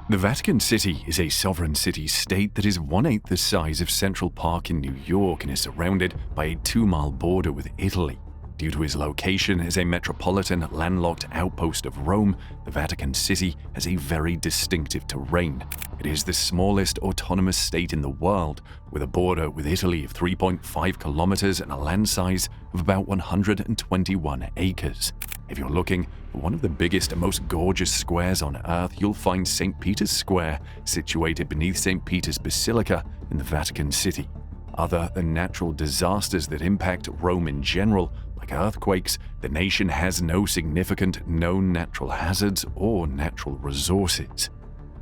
The Vatican City is a sovereign city-state that is 1/8 the size of Central Park in New York and is surrounded by a 2-mile border with Italy. Due to its location as a metropolitan landlocked outpost of Rome, the Vatican City has a very distinctive terrain. It is the smallest autonomous state in the world, with a border with Italy of 3.5 kilometers and a land size of about 121 acres. If you're looking for one of the biggest and most gorgeous squares on Earth, you'll find St. Peter's Square, situated beneath St. Peter's Basilica in the Vatican City. Other than natural disasters that impact Rome in general, like earthquakes, the nation has no significant known natural hazards or natural resources.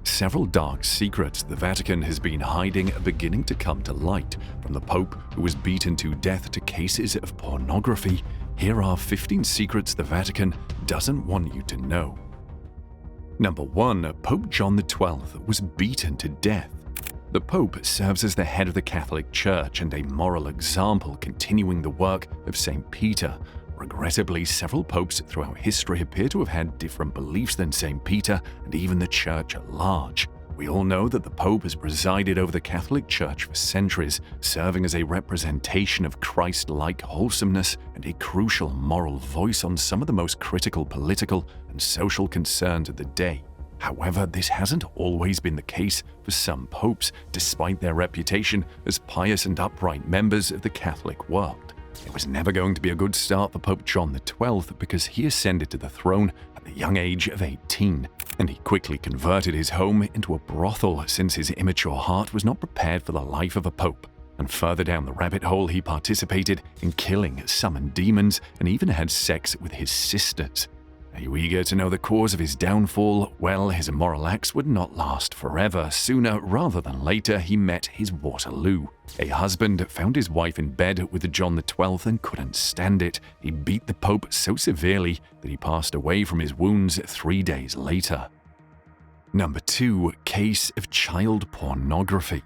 Several dark secrets the Vatican has been hiding are beginning to come to light, from the Pope who was beaten to death to cases of pornography. Here are 15 secrets the Vatican doesn't want you to know. Number 1. Pope John XII was beaten to death. The Pope serves as the head of the Catholic Church and a moral example, continuing the work of St. Peter. Regrettably, several popes throughout history appear to have had different beliefs than St. Peter and even the Church at large. We all know that the Pope has presided over the Catholic Church for centuries, serving as a representation of Christ-like wholesomeness and a crucial moral voice on some of the most critical political and social concerns of the day. However, this hasn't always been the case for some popes, despite their reputation as pious and upright members of the Catholic world. It was never going to be a good start for Pope John XII because he ascended to the throne at the young age of 18, and he quickly converted his home into a brothel since his immature heart was not prepared for the life of a pope. And further down the rabbit hole, he participated in killing summoned demons and even had sex with his sisters. Are you eager to know the cause of his downfall? Well, his immoral acts would not last forever. Sooner rather than later, he met his Waterloo. A husband found his wife in bed with John XII and couldn't stand it. He beat the Pope so severely that he passed away from his wounds 3 days later. Number 2. Case of child pornography.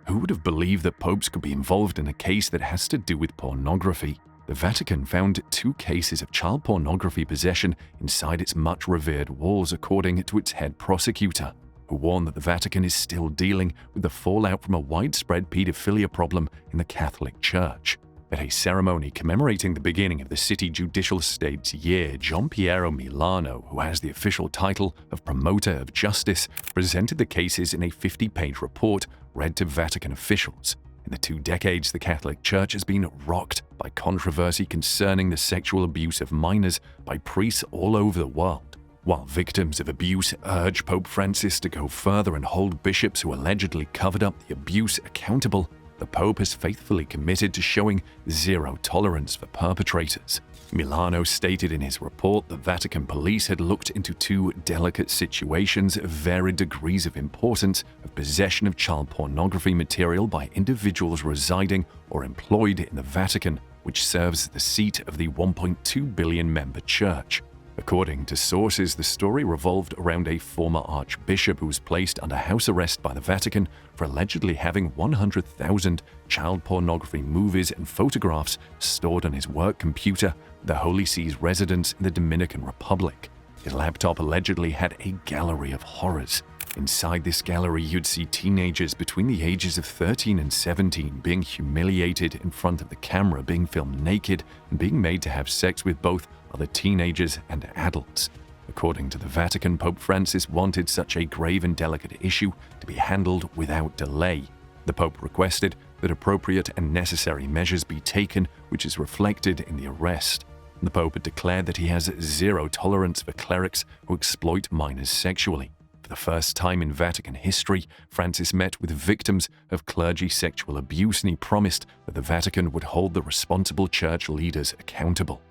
Who would have believed that popes could be involved in a case that has to do with pornography? The Vatican found 2 cases of child pornography possession inside its much-revered walls, according to its head prosecutor, who warned that the Vatican is still dealing with the fallout from a widespread pedophilia problem in the Catholic Church. At a ceremony commemorating the beginning of the city judicial state's year, John Piero Milano, who has the official title of Promoter of Justice, presented the cases in a 50-page report read to Vatican officials. In the 2 decades, the Catholic Church has been rocked by controversy concerning the sexual abuse of minors by priests all over the world. While victims of abuse urge Pope Francis to go further and hold bishops who allegedly covered up the abuse accountable, the Pope has faithfully committed to showing zero tolerance for perpetrators. Milano stated in his report that Vatican police had looked into 2 delicate situations of varied degrees of importance of possession of child pornography material by individuals residing or employed in the Vatican, which serves as the seat of the 1.2 billion member church. According to sources, the story revolved around a former archbishop who was placed under house arrest by the Vatican for allegedly having 100,000 child pornography movies and photographs stored on his work computer, the Holy See's residence in the Dominican Republic. His laptop allegedly had a gallery of horrors. Inside this gallery, you'd see teenagers between the ages of 13 and 17 being humiliated in front of the camera, being filmed naked, and being made to have sex with both other teenagers and adults. According to the Vatican, Pope Francis wanted such a grave and delicate issue to be handled without delay. The Pope requested that appropriate and necessary measures be taken, which is reflected in the arrest. The Pope had declared that he has zero tolerance for clerics who exploit minors sexually. For the first time in Vatican history, Francis met with victims of clergy sexual abuse, and he promised that the Vatican would hold the responsible church leaders accountable.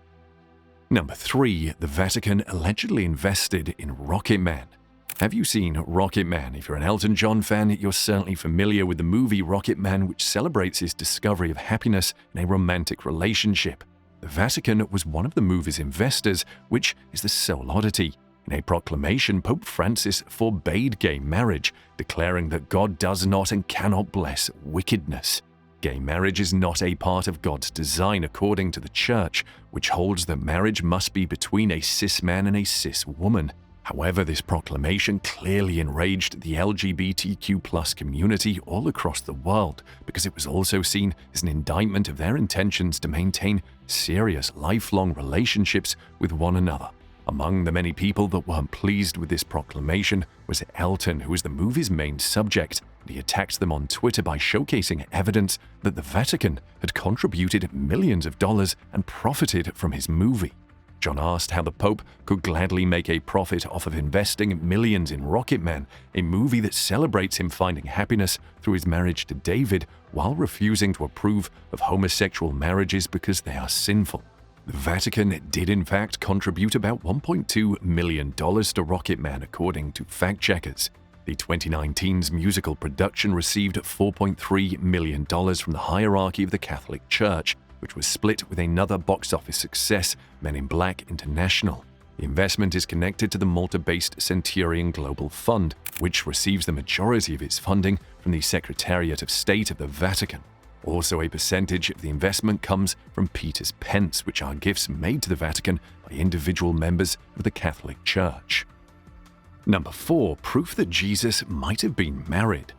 Number 3. The Vatican allegedly invested in Rocket Man. Have you seen Rocket Man? If you're an Elton John fan, you're certainly familiar with the movie Rocket Man, which celebrates his discovery of happiness in a romantic relationship. The Vatican was one of the movie's investors, which is the sole oddity. In a proclamation, Pope Francis forbade gay marriage, declaring that God does not and cannot bless wickedness. Gay marriage is not a part of God's design according to the Church, which holds that marriage must be between a cis man and a cis woman. However, this proclamation clearly enraged the LGBTQ+ community all across the world because it was also seen as an indictment of their intentions to maintain serious, lifelong relationships with one another. Among the many people that weren't pleased with this proclamation was Elton, who was the movie's main subject, and he attacked them on Twitter by showcasing evidence that the Vatican had contributed millions of dollars and profited from his movie. John asked how the Pope could gladly make a profit off of investing millions in Rocketman, a movie that celebrates him finding happiness through his marriage to David, while refusing to approve of homosexual marriages because they are sinful. The Vatican did in fact contribute about $1.2 million to Rocketman, according to fact-checkers. The 2019's musical production received $4.3 million from the hierarchy of the Catholic Church, which was split with another box office success, Men in Black International. The investment is connected to the Malta-based Centurion Global Fund, which receives the majority of its funding from the Secretariat of State of the Vatican. Also, a percentage of the investment comes from Peter's Pence, which are gifts made to the Vatican by individual members of the Catholic Church. Number 4. Proof that Jesus might have been married.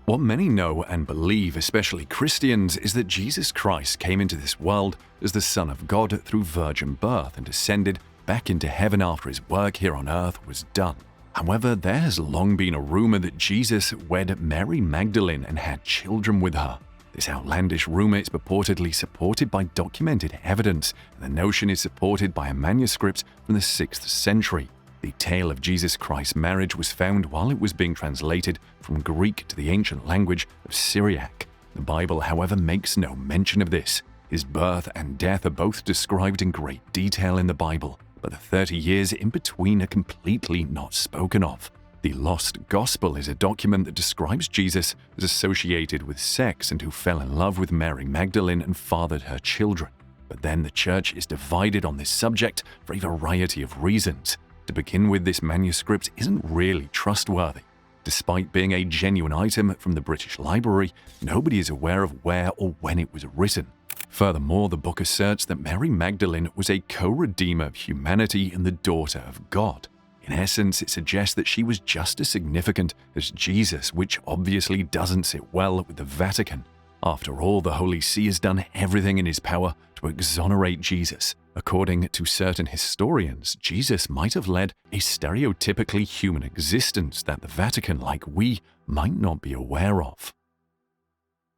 What many know and believe, especially Christians, is that Jesus Christ came into this world as the Son of God through virgin birth and ascended back into heaven after his work here on earth was done. However, there has long been a rumor that Jesus wed Mary Magdalene and had children with her. This outlandish rumor is purportedly supported by documented evidence, and the notion is supported by a manuscript from the 6th century. The tale of Jesus Christ's marriage was found while it was being translated from Greek to the ancient language of Syriac. The Bible, however, makes no mention of this. His birth and death are both described in great detail in the Bible, but the 30 years in between are completely not spoken of. The Lost Gospel is a document that describes Jesus as associated with sex and who fell in love with Mary Magdalene and fathered her children. But then the church is divided on this subject for a variety of reasons. To begin with, this manuscript isn't really trustworthy. Despite being a genuine item from the British Library, nobody is aware of where or when it was written. Furthermore, the book asserts that Mary Magdalene was a co-redeemer of humanity and the daughter of God. In essence, it suggests that she was just as significant as Jesus, which obviously doesn't sit well with the Vatican. After all, the Holy See has done everything in his power to exonerate Jesus. According to certain historians, Jesus might have led a stereotypically human existence that the Vatican, like we, might not be aware of.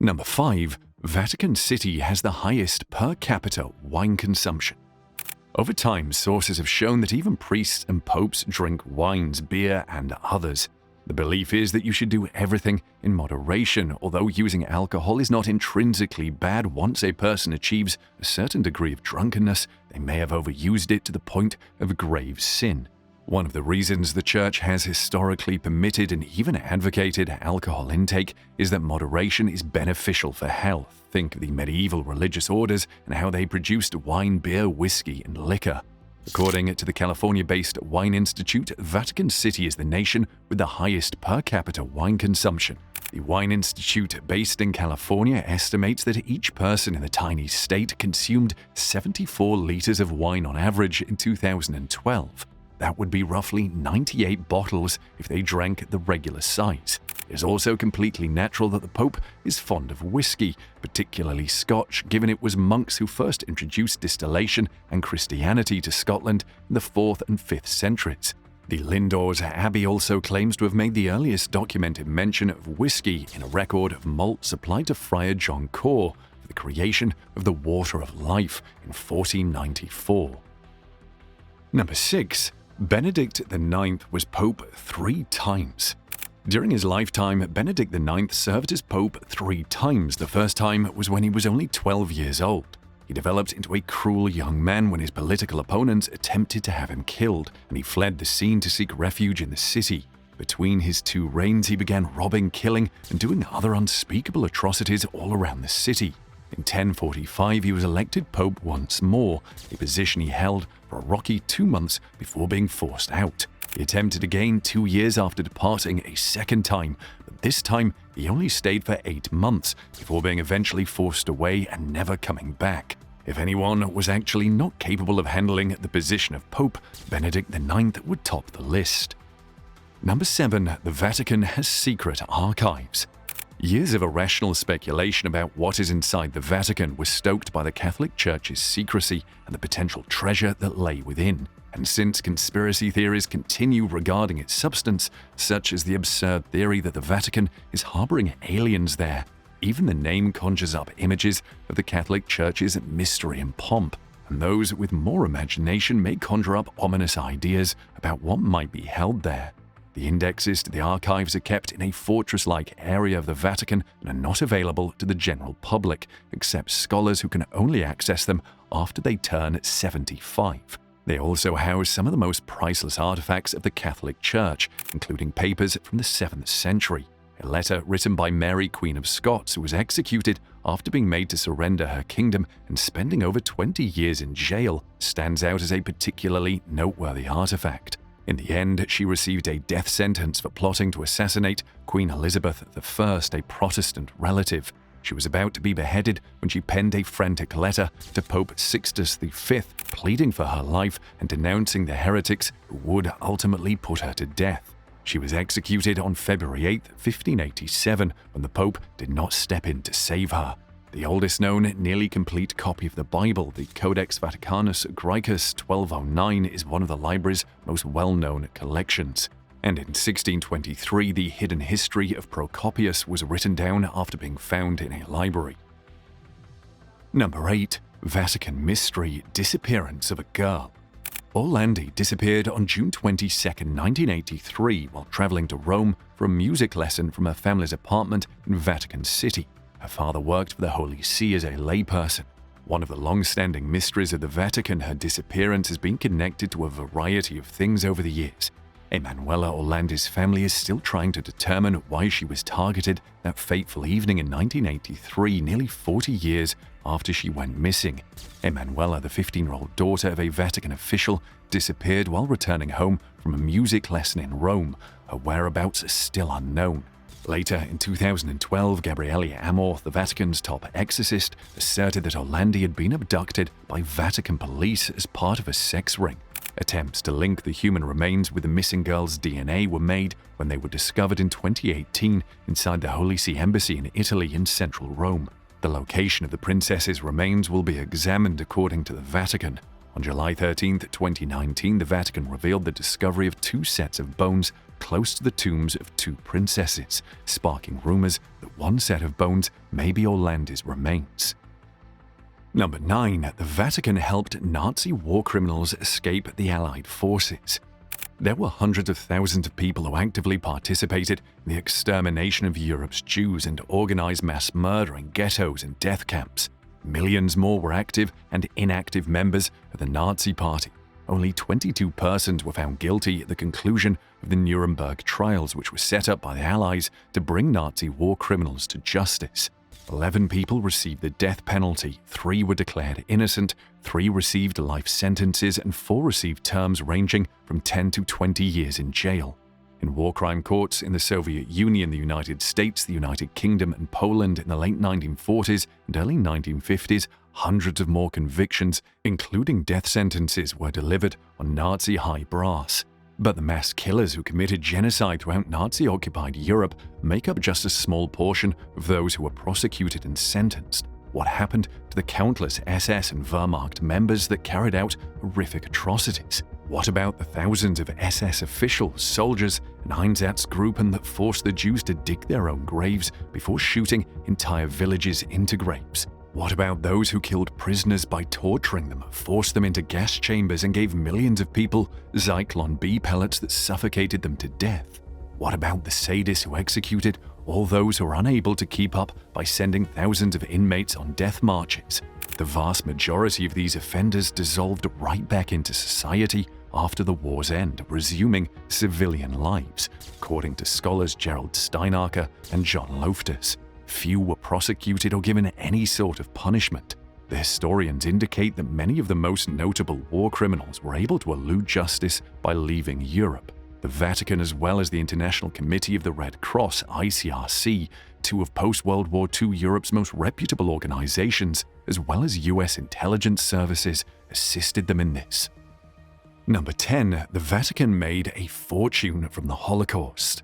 Number 5. Vatican City has the highest per capita wine consumption. Over time, sources have shown that even priests and popes drink wines, beer, and others. The belief is that you should do everything in moderation, although using alcohol is not intrinsically bad. Once a person achieves a certain degree of drunkenness, they may have overused it to the point of grave sin. One of the reasons the Church has historically permitted and even advocated alcohol intake is that moderation is beneficial for health. Think of the medieval religious orders and how they produced wine, beer, whiskey, and liquor. According to the California-based Wine Institute, Vatican City is the nation with the highest per capita wine consumption. The Wine Institute, based in California, estimates that each person in the tiny state consumed 74 liters of wine on average in 2012. That would be roughly 98 bottles if they drank the regular size. It is also completely natural that the Pope is fond of whiskey, particularly Scotch, given it was monks who first introduced distillation and Christianity to Scotland in the 4th and 5th centuries. The Lindores Abbey also claims to have made the earliest documented mention of whiskey in a record of malt supplied to Friar John Core for the creation of the Water of Life in 1494. Number 6. Benedict IX was Pope 3 times. During his lifetime, Benedict IX served as Pope 3 times. The first time was when he was only 12 years old. He developed into a cruel young man when his political opponents attempted to have him killed, and he fled the scene to seek refuge in the city. Between his 2 reigns, he began robbing, killing, and doing other unspeakable atrocities all around the city. In 1045, he was elected Pope once more, a position he held for a rocky 2 months before being forced out. He attempted again 2 years after departing a second time, but this time he only stayed for 8 months before being eventually forced away and never coming back. If anyone was actually not capable of handling the position of Pope, Benedict IX would top the list. Number 7. The Vatican has secret archives. Years of irrational speculation about what is inside the Vatican was stoked by the Catholic Church's secrecy and the potential treasure that lay within. And since conspiracy theories continue regarding its substance, such as the absurd theory that the Vatican is harboring aliens there, even the name conjures up images of the Catholic Church's mystery and pomp, and those with more imagination may conjure up ominous ideas about what might be held there. The indexes to the archives are kept in a fortress-like area of the Vatican and are not available to the general public, except scholars who can only access them after they turn 75. They also house some of the most priceless artifacts of the Catholic Church, including papers from the 7th century. A letter written by Mary, Queen of Scots, who was executed after being made to surrender her kingdom and spending over 20 years in jail, stands out as a particularly noteworthy artifact. In the end, she received a death sentence for plotting to assassinate Queen Elizabeth I, a Protestant relative. She was about to be beheaded when she penned a frantic letter to Pope Sixtus V, pleading for her life and denouncing the heretics who would ultimately put her to death. She was executed on February 8, 1587, when the Pope did not step in to save her. The oldest known, nearly complete copy of the Bible, the Codex Vaticanus Graecus 1209, is one of the library's most well-known collections. And in 1623, the hidden history of Procopius was written down after being found in a library. Number 8. Vatican Mystery: Disappearance of a Girl. Orlandi disappeared on June 22, 1983, while traveling to Rome for a music lesson from her family's apartment in Vatican City. Her father worked for the Holy See as a layperson. One of the long-standing mysteries of the Vatican, her disappearance has been connected to a variety of things over the years. Emanuela Orlandi's family is still trying to determine why she was targeted that fateful evening in 1983, nearly 40 years after she went missing. Emanuela, the 15-year-old daughter of a Vatican official, disappeared while returning home from a music lesson in Rome. Her whereabouts are still unknown. Later, in 2012, Gabriele Amorth, the Vatican's top exorcist, asserted that Orlandi had been abducted by Vatican police as part of a sex ring. Attempts to link the human remains with the missing girl's DNA were made when they were discovered in 2018 inside the Holy See Embassy in Italy in central Rome. The location of the princess's remains will be examined according to the Vatican. On July 13, 2019, the Vatican revealed the discovery of 2 sets of bones close to the tombs of 2 princesses, sparking rumors that one set of bones may be Orlandi's remains. Number 9. The Vatican helped Nazi war criminals escape the Allied forces. There were hundreds of thousands of people who actively participated in the extermination of Europe's Jews and organized mass murder in ghettos and death camps. Millions more were active and inactive members of the Nazi Party. Only 22 persons were found guilty at the conclusion of the Nuremberg trials, which were set up by the Allies to bring Nazi war criminals to justice. 11 people received the death penalty, 3 were declared innocent, 3 received life sentences, and 4 received terms ranging from 10 to 20 years in jail. In war crime courts in the Soviet Union, the United States, the United Kingdom, and Poland in the late 1940s and early 1950s, hundreds of more convictions, including death sentences, were delivered on Nazi high brass. But the mass killers who committed genocide throughout Nazi-occupied Europe make up just a small portion of those who were prosecuted and sentenced. What happened to the countless SS and Wehrmacht members that carried out horrific atrocities? What about the thousands of SS officials, soldiers, and Einsatzgruppen that forced the Jews to dig their own graves before shooting entire villages into graves? What about those who killed prisoners by torturing them, forced them into gas chambers, and gave millions of people Zyklon B pellets that suffocated them to death? What about the sadists who executed all those who were unable to keep up by sending thousands of inmates on death marches? The vast majority of these offenders dissolved right back into society after the war's end, resuming civilian lives, according to scholars Gerald Steinacher and John Loftus. Few were prosecuted or given any sort of punishment. The historians indicate that many of the most notable war criminals were able to elude justice by leaving Europe. The Vatican, as well as the International Committee of the Red Cross, ICRC, two of post-World War II Europe's most reputable organizations, as well as US intelligence services, assisted them in this. Number 10. The Vatican made a fortune from the Holocaust.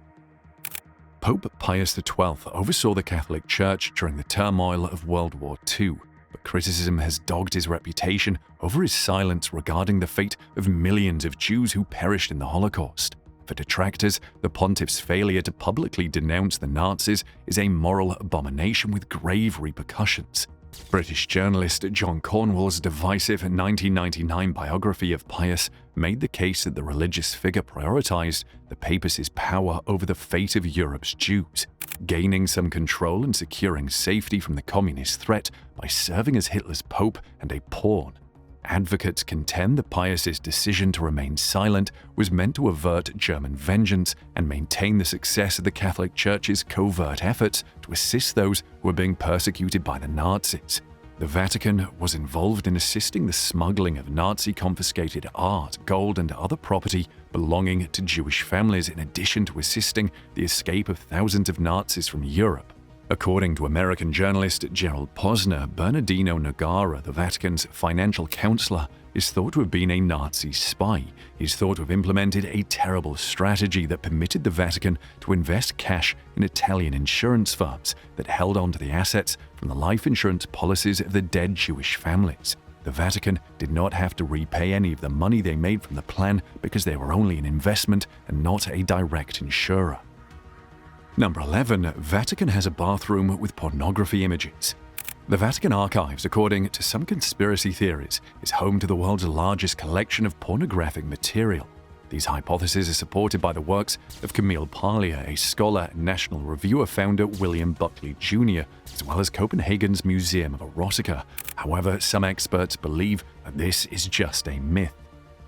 Pope Pius XII oversaw the Catholic Church during the turmoil of World War II, but criticism has dogged his reputation over his silence regarding the fate of millions of Jews who perished in the Holocaust. For detractors, the pontiff's failure to publicly denounce the Nazis is a moral abomination with grave repercussions. British journalist John Cornwell's divisive 1999 biography of Pius made the case that the religious figure prioritized the papacy's power over the fate of Europe's Jews, gaining some control and securing safety from the communist threat by serving as Hitler's pope and a pawn. Advocates contend that Pius's decision to remain silent was meant to avert German vengeance and maintain the success of the Catholic Church's covert efforts to assist those who were being persecuted by the Nazis. The Vatican was involved in assisting the smuggling of Nazi-confiscated art, gold, and other property belonging to Jewish families, in addition to assisting the escape of thousands of Nazis from Europe. According to American journalist Gerald Posner, Bernardino Nogara, the Vatican's financial counselor, is thought to have been a Nazi spy. He is thought to have implemented a terrible strategy that permitted the Vatican to invest cash in Italian insurance firms that held on to the assets from the life insurance policies of the dead Jewish families. The Vatican did not have to repay any of the money they made from the plan because they were only an investment and not a direct insurer. Number 11. Vatican has a bathroom with pornography images. The Vatican Archives, according to some conspiracy theories, is home to the world's largest collection of pornographic material. These hypotheses are supported by the works of Camille Paglia, a scholar and National Reviewer founder William Buckley Jr., as well as Copenhagen's Museum of Erotica. However, some experts believe that this is just a myth.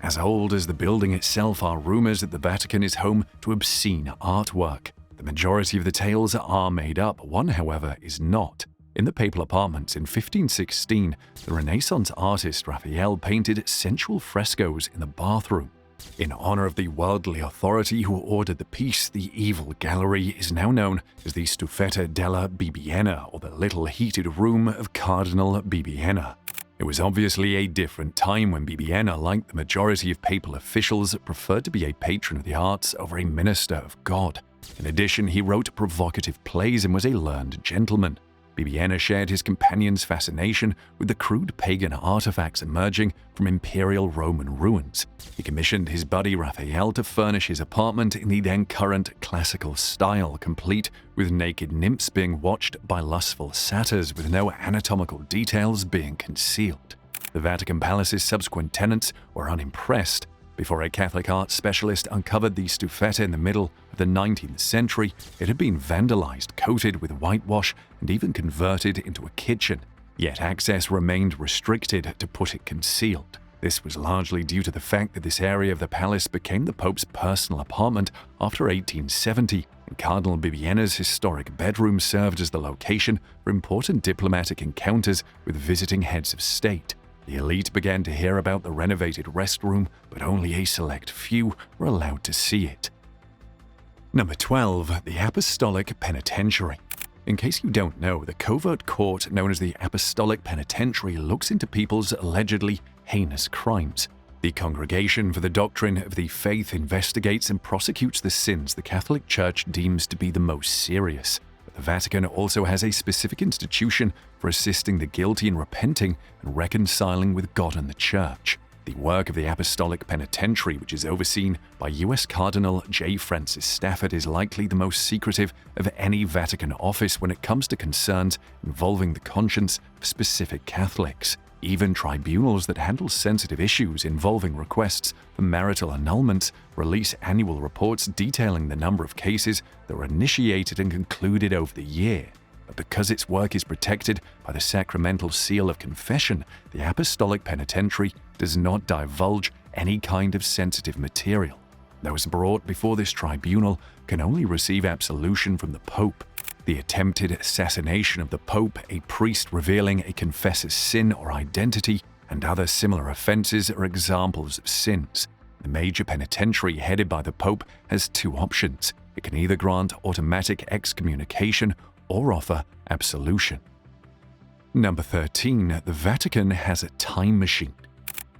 As old as the building itself are rumors that the Vatican is home to obscene artwork. The majority of the tales are made up, one, however, is not. In the papal apartments in 1516, the Renaissance artist Raphael painted sensual frescoes in the bathroom. In honor of the worldly authority who ordered the piece, the evil gallery is now known as the Stufetta della Bibbiena, or the Little Heated Room of Cardinal Bibbiena. It was obviously a different time when Bibbiena, like the majority of papal officials, preferred to be a patron of the arts over a minister of God. In addition, he wrote provocative plays and was a learned gentleman. Bibbiena shared his companion's fascination with the crude pagan artifacts emerging from imperial Roman ruins. He commissioned his buddy Raphael to furnish his apartment in the then current classical style, complete with naked nymphs being watched by lustful satyrs with no anatomical details being concealed. The Vatican Palace's subsequent tenants were unimpressed. Before a Catholic art specialist uncovered the Stufetta in the middle of the 19th century, it had been vandalized, coated with whitewash, and even converted into a kitchen. Yet access remained restricted to put it concealed. This was largely due to the fact that this area of the palace became the Pope's personal apartment after 1870, and Cardinal Bibbiena's historic bedroom served as the location for important diplomatic encounters with visiting heads of state. The elite began to hear about the renovated restroom, but only a select few were allowed to see it. Number 12. The Apostolic Penitentiary. In case you don't know, the covert court known as the Apostolic Penitentiary looks into people's allegedly heinous crimes. The Congregation for the Doctrine of the Faith investigates and prosecutes the sins the Catholic Church deems to be the most serious. The Vatican also has a specific institution for assisting the guilty in repenting and reconciling with God and the Church. The work of the Apostolic Penitentiary, which is overseen by U.S. Cardinal J. Francis Stafford, is likely the most secretive of any Vatican office when it comes to concerns involving the conscience of specific Catholics. Even tribunals that handle sensitive issues involving requests for marital annulments release annual reports detailing the number of cases that were initiated and concluded over the year. But because its work is protected by the sacramental seal of confession, the Apostolic Penitentiary does not divulge any kind of sensitive material. Those brought before this tribunal can only receive absolution from the Pope. The attempted assassination of the Pope, a priest revealing a confessor's sin or identity, and other similar offenses are examples of sins. The major penitentiary headed by the Pope has two options. It can either grant automatic excommunication or offer absolution. Number 13. The Vatican has a time machine.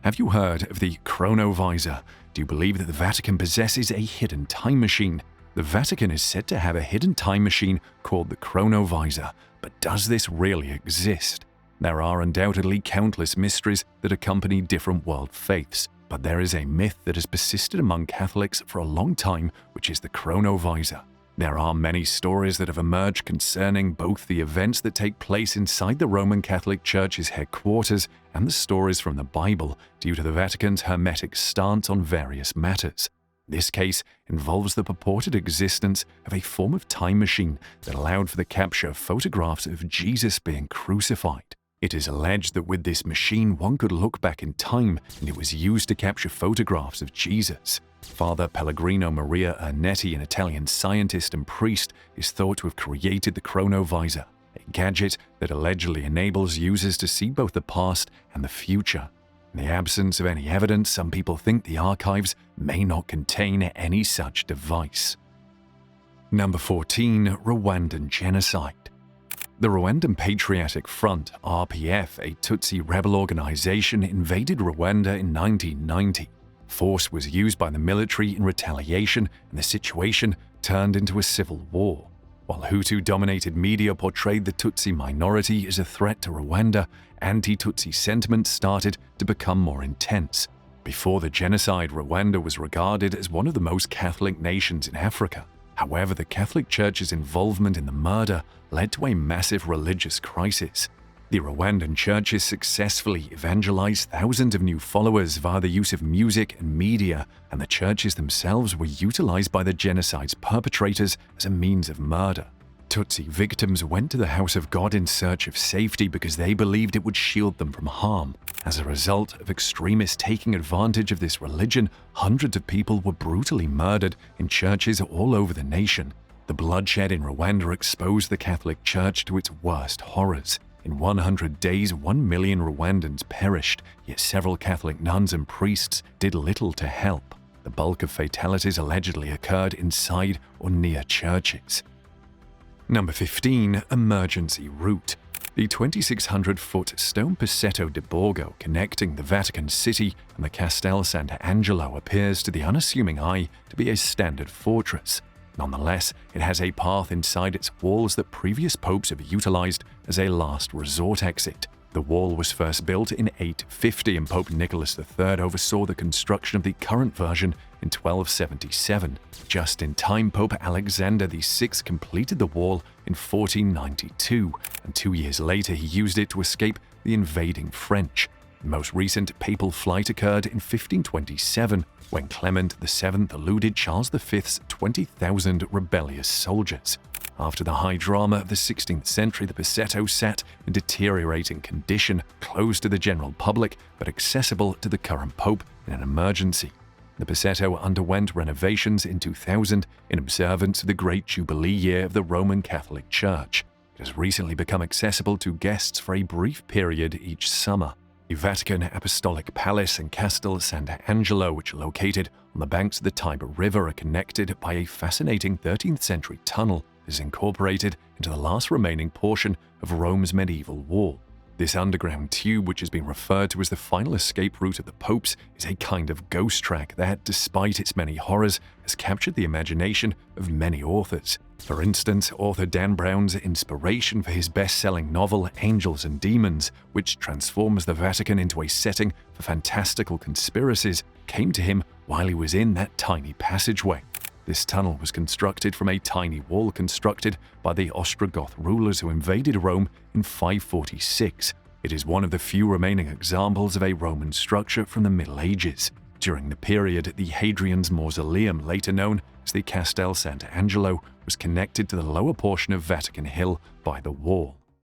Have you heard of the chronovisor? Do you believe that the Vatican possesses a hidden time machine? The Vatican is said to have a hidden time machine called the chronovisor, but does this really exist? There are undoubtedly countless mysteries that accompany different world faiths, but there is a myth that has persisted among Catholics for a long time, which is the chronovisor. There are many stories that have emerged concerning both the events that take place inside the Roman Catholic Church's headquarters and the stories from the Bible due to the Vatican's hermetic stance on various matters. This case involves the purported existence of a form of time machine that allowed for the capture of photographs of Jesus being crucified. It is alleged that with this machine one could look back in time, and it was used to capture photographs of Jesus. Father Pellegrino Maria Ernetti, an Italian scientist and priest, is thought to have created the chronovisor, a gadget that allegedly enables users to see both the past and the future. In the absence of any evidence, some people think the archives may not contain any such device. Number 14. Rwandan genocide. The Rwandan Patriotic Front, RPF, a Tutsi rebel organization, invaded Rwanda in 1990. Force was used by the military in retaliation, and the situation turned into a civil war. While Hutu-dominated media portrayed the Tutsi minority as a threat to Rwanda, anti-Tutsi sentiment started to become more intense. Before the genocide, Rwanda was regarded as one of the most Catholic nations in Africa. However, the Catholic Church's involvement in the murder led to a massive religious crisis. The Rwandan churches successfully evangelized thousands of new followers via the use of music and media, and the churches themselves were utilized by the genocide's perpetrators as a means of murder. Tutsi victims went to the house of God in search of safety because they believed it would shield them from harm. As a result of extremists taking advantage of this religion, hundreds of people were brutally murdered in churches all over the nation. The bloodshed in Rwanda exposed the Catholic Church to its worst horrors. In 100 days, 1 million Rwandans perished, yet several Catholic nuns and priests did little to help. The bulk of fatalities allegedly occurred inside or near churches. Number 15. Emergency route. The 2,600-foot stone Passetto di Borgo connecting the Vatican City and the Castel Sant'Angelo appears to the unassuming eye to be a standard fortress. Nonetheless, it has a path inside its walls that previous popes have utilized as a last resort exit. The wall was first built in 850 and Pope Nicholas III oversaw the construction of the current version in 1277. Just in time, Pope Alexander VI completed the wall in 1492, and 2 years later he used it to escape the invading French. The most recent papal flight occurred in 1527, when Clement VII eluded Charles V's 20,000 rebellious soldiers. After the high drama of the 16th century, the Passetto sat in deteriorating condition, closed to the general public, but accessible to the current pope in an emergency. The Passetto underwent renovations in 2000 in observance of the Great Jubilee year of the Roman Catholic Church. It has recently become accessible to guests for a brief period each summer. The Vatican Apostolic Palace and Castel Sant'Angelo, which are located on the banks of the Tiber River, are connected by a fascinating 13th century tunnel that is incorporated into the last remaining portion of Rome's medieval wall. This underground tube, which has been referred to as the final escape route of the popes, is a kind of ghost track that, despite its many horrors, has captured the imagination of many authors. For instance, author Dan Brown's inspiration for his best-selling novel Angels and Demons, which transforms the Vatican into a setting for fantastical conspiracies, came to him while he was in that tiny passageway. This tunnel was constructed from a tiny wall constructed by the Ostrogoth rulers who invaded Rome in 546. It is one of the few remaining examples of a Roman structure from the Middle Ages. During the period, the Hadrian's Mausoleum, later known as the Castel Sant'Angelo, was connected to the lower portion of Vatican Hill by the wall.